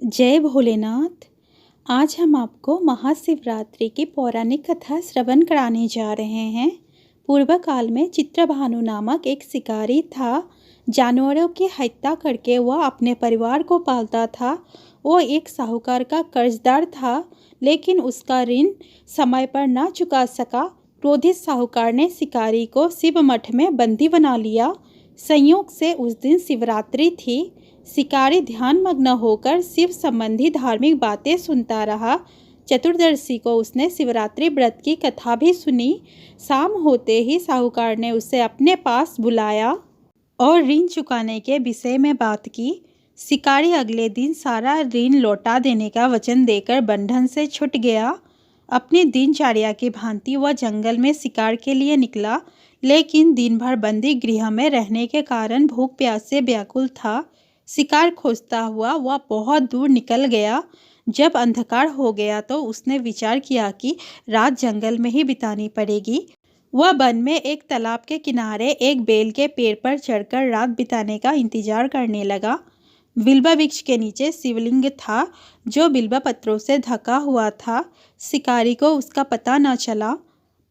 जय भोलेनाथ। आज हम आपको महाशिवरात्रि की पौराणिक कथा श्रवण कराने जा रहे हैं। पूर्व काल में चित्रभानु नामक एक शिकारी था। जानवरों की हत्या करके वह अपने परिवार को पालता था। वो एक साहूकार का कर्जदार था, लेकिन उसका ऋण समय पर न चुका सका। क्रोधित साहूकार ने शिकारी को शिव मठ में बंदी बना लिया। संयोग से उस दिन शिवरात्रि थी। शिकारी ध्यानमग्न होकर शिव संबंधी धार्मिक बातें सुनता रहा। चतुर्दशी को उसने शिवरात्रि व्रत की कथा भी सुनी। शाम होते ही साहूकार ने उसे अपने पास बुलाया और ऋण चुकाने के विषय में बात की। शिकारी अगले दिन सारा ऋण लौटा देने का वचन देकर बंधन से छूट गया। अपनी दिनचर्या की भांति वह जंगल में शिकार के लिए निकला, लेकिन दिन भर बंदी गृह में रहने के कारण भूख प्यास से व्याकुल था। शिकार खोजता हुआ वह बहुत दूर निकल गया। जब अंधकार हो गया तो उसने विचार किया कि रात जंगल में ही बितानी पड़ेगी। वह वन में एक तालाब के किनारे एक बेल के पेड़ पर चढ़कर रात बिताने का इंतजार करने लगा। बिल्वा वृक्ष के नीचे शिवलिंग था, जो बिल्वा पत्रों से ढका हुआ था। शिकारी को उसका पता न चला।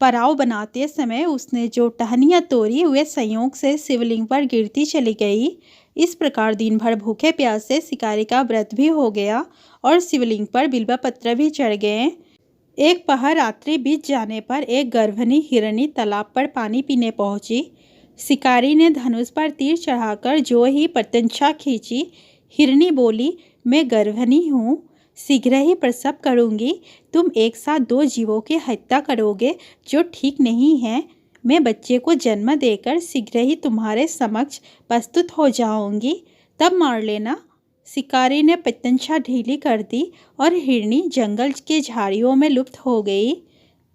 पड़ाव बनाते समय उसने जो टहनियाँ तोड़ी वे संयोग से शिवलिंग पर गिरती चली गई। इस प्रकार दिन भर भूखे प्यासे शिकारी का व्रत भी हो गया और शिवलिंग पर बिल्वा पत्र भी चढ़ गए। एक पहर रात्रि बीत जाने पर एक गर्भणी हिरणी तालाब पर पानी पीने पहुंची। शिकारी ने धनुष पर तीर चढ़ाकर जो ही प्रत्यंचा खींची। हिरणी बोली, मैं गर्भणी हूँ, शीघ्र ही प्रसव करूँगी। तुम एक साथ दो जीवों की हत्या करोगे, जो ठीक नहीं है। मैं बच्चे को जन्म देकर शीघ्र ही तुम्हारे समक्ष प्रस्तुत हो जाऊंगी, तब मार लेना। शिकारी ने प्रत्यंचा ढीली कर दी और हिरणी जंगल के झाड़ियों में लुप्त हो गई।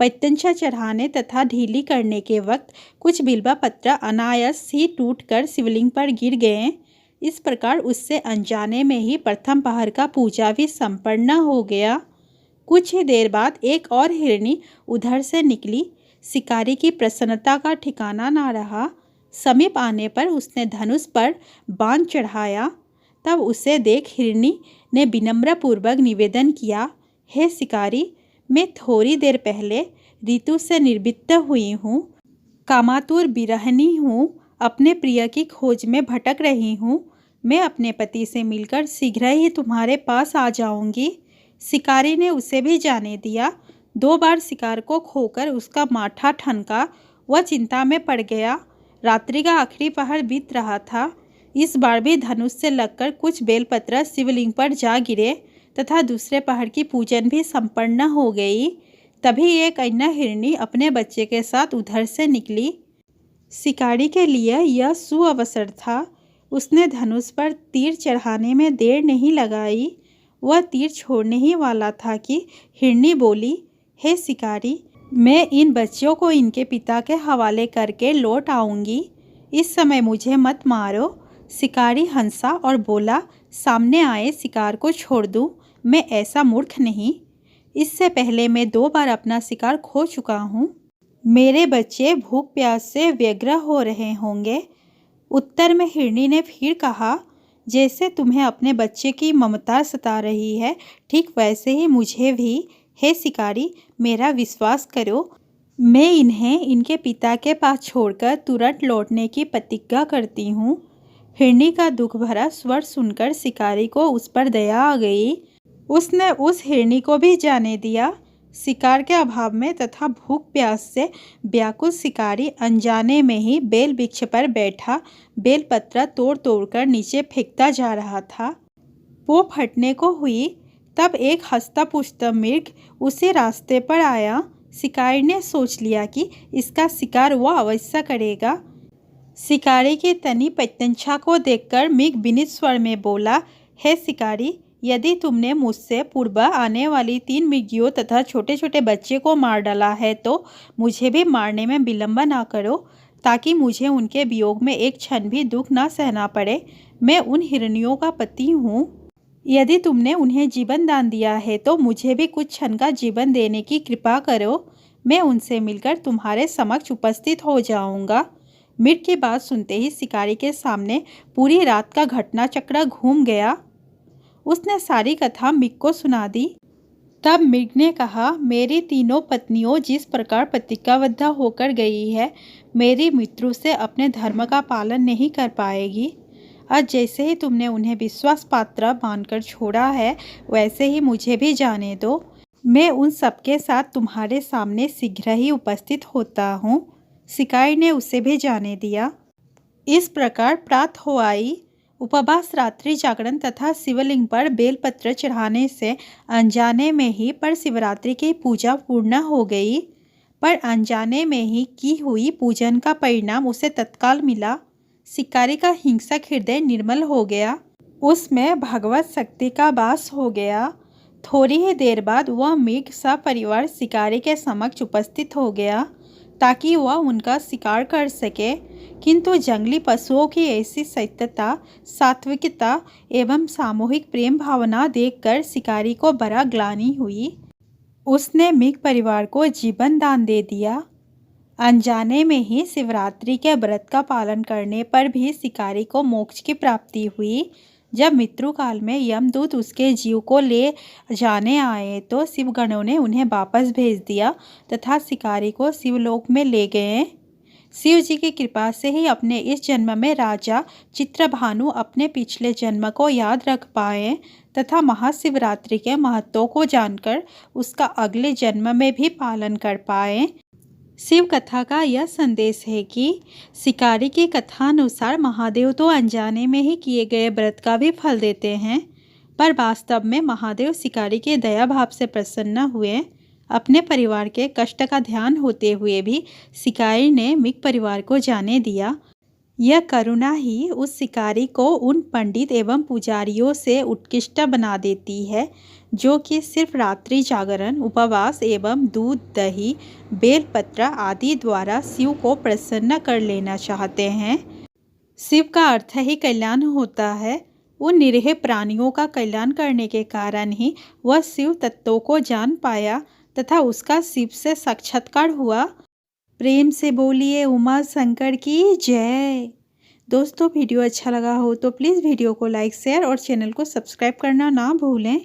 प्रत्यंचा चढ़ाने तथा ढीली करने के वक्त कुछ बिल्वा पत्र अनायास ही टूटकर शिवलिंग पर गिर गए। इस प्रकार उससे अनजाने में ही प्रथम पहर का पूजा भी संपन्न हो गया। कुछ ही देर बाद एक और हिरणी उधर से निकली। शिकारी की प्रसन्नता का ठिकाना ना रहा। समीप आने पर उसने धनुष पर बाण चढ़ाया। तब उसे देख हिरणी ने विनम्रपूर्वक निवेदन किया, हे शिकारी, मैं थोड़ी देर पहले ऋतु से निर्वृत्त हुई हूँ। कामातुर विरहिणी हूँ, अपने प्रिय की खोज में भटक रही हूँ। मैं अपने पति से मिलकर शीघ्र ही तुम्हारे पास आ जाऊंगी। शिकारी ने उसे भी जाने दिया। 2 बार शिकार को खोकर उसका माथा ठनका। वह चिंता में पड़ गया। रात्रि का आखिरी पहर बीत रहा था। इस बार भी धनुष से लगकर कुछ बेलपत्र शिवलिंग पर जा गिरे तथा दूसरे पहर की पूजन भी संपन्न हो गई। तभी एक अन्य हिरणी अपने बच्चे के साथ उधर से निकली। शिकारी के लिए यह सुअवसर था। उसने धनुष पर तीर चढ़ाने में देर नहीं लगाई। वह तीर छोड़ने ही वाला था कि हिरणी बोली, हे शिकारी, मैं इन बच्चों को इनके पिता के हवाले करके लौट आऊँगी। इस समय मुझे मत मारो। शिकारी हंसा और बोला, सामने आए शिकार को छोड़ दूँ, मैं ऐसा मूर्ख नहीं। इससे पहले मैं 2 बार अपना शिकार खो चुका हूँ। मेरे बच्चे भूख प्यास से व्यग्र हो रहे होंगे। उत्तर में हिरणी ने फिर कहा, जैसे तुम्हें अपने बच्चे की ममता सता रही है, ठीक वैसे ही मुझे भी। हे शिकारी, मेरा विश्वास करो, मैं इन्हें इनके पिता के पास छोड़कर तुरंत लौटने की प्रतिज्ञा करती हूँ। हिरणी का दुख भरा स्वर सुनकर शिकारी को उस पर दया आ गई। उसने उस हिरणी को भी जाने दिया। शिकार के अभाव में तथा भूख प्यास से व्याकुल शिकारी अनजाने में ही बेल वृक्ष पर बैठा बेलपत्र तोड़ तोड़कर नीचे फेंकता जा रहा था। वो फटने को हुई। तब एक हस्तपुष्ट मृग उसी रास्ते पर आया। शिकारी ने सोच लिया कि इसका शिकार वह अवश्य करेगा। शिकारी की तनी प्रत्यंचा को देखकर मृग विनीत स्वर में बोला, हे शिकारी, यदि तुमने मुझसे पूर्व आने वाली 3 मृगियों तथा छोटे छोटे बच्चे को मार डाला है तो मुझे भी मारने में विलंब ना करो, ताकि मुझे उनके वियोग में एक क्षण भी दुख ना सहना पड़े। मैं उन हिरनियों का पति हूँ। यदि तुमने उन्हें जीवन दान दिया है तो मुझे भी कुछ क्षण का जीवन देने की कृपा करो। मैं उनसे मिलकर तुम्हारे समक्ष उपस्थित हो जाऊँगा। मृग की बात सुनते ही शिकारी के सामने पूरी रात का घटनाचक्र घूम गया। उसने सारी कथा मिग को सुना दी। तब मिग ने कहा, मेरी तीनों पत्नियों जिस प्रकार प्रतिज्ञाबद्ध होकर गई है, मेरी मृत्यु से अपने धर्म का पालन नहीं कर पाएगी। आज जैसे ही तुमने उन्हें विश्वास पात्र मानकर छोड़ा है, वैसे ही मुझे भी जाने दो। मैं उन सबके साथ तुम्हारे सामने शीघ्र ही उपस्थित होता हूँ। शिकारी ने उसे भी जाने दिया। इस प्रकार प्रातः हो आई। उपवास, रात्रि जागरण तथा शिवलिंग पर बेलपत्र चढ़ाने से अनजाने में ही पर शिवरात्रि की पूजा पूर्ण हो गई। पर अनजाने में ही की हुई पूजन का परिणाम उसे तत्काल मिला। शिकारी का हिंसक हृदय निर्मल हो गया, उसमें भगवत शक्ति का वास हो गया। थोड़ी ही देर बाद वह मृग सपरिवार शिकारी के समक्ष उपस्थित हो गया ताकि वह उनका शिकार कर सके। किंतु जंगली पशुओं की ऐसी सत्यता, सात्विकता एवं सामूहिक प्रेम भावना देखकर शिकारी को बड़ा ग्लानि हुई। उसने मृग परिवार को जीवन दान दे दिया। अनजाने में ही शिवरात्रि के व्रत का पालन करने पर भी शिकारी को मोक्ष की प्राप्ति हुई। जब मृत्यु काल में यमदूत उसके जीव को ले जाने आए तो शिवगणों ने उन्हें वापस भेज दिया तथा शिकारी को शिवलोक में ले गए। शिव जी की कृपा से ही अपने इस जन्म में राजा चित्रभानु अपने पिछले जन्म को याद रख पाए तथा महाशिवरात्रि के महत्व को जानकर उसका अगले जन्म में भी पालन कर पाए। शिव कथा का यह संदेश है कि शिकारी की कथा अनुसार महादेव तो अनजाने में ही किए गए व्रत का भी फल देते हैं, पर वास्तव में महादेव शिकारी के दया भाव से प्रसन्न हुए। अपने परिवार के कष्ट का ध्यान होते हुए भी शिकारी ने मृग परिवार को जाने दिया। यह करुणा ही उस शिकारी को उन पंडित एवं पुजारियों से उत्कृष्ट बना देती है जो कि सिर्फ रात्रि जागरण, उपवास एवं दूध, दही, बेलपत्र आदि द्वारा शिव को प्रसन्न कर लेना चाहते हैं। शिव का अर्थ ही कल्याण होता है। उन निरीह प्राणियों का कल्याण करने के कारण ही वह शिव तत्व को जान पाया तथा उसका शिव से साक्षात्कार हुआ। प्रेम से बोलिए उमा शंकर की जय। दोस्तों, वीडियो अच्छा लगा हो तो प्लीज़ वीडियो को लाइक, शेयर और चैनल को सब्सक्राइब करना ना भूलें।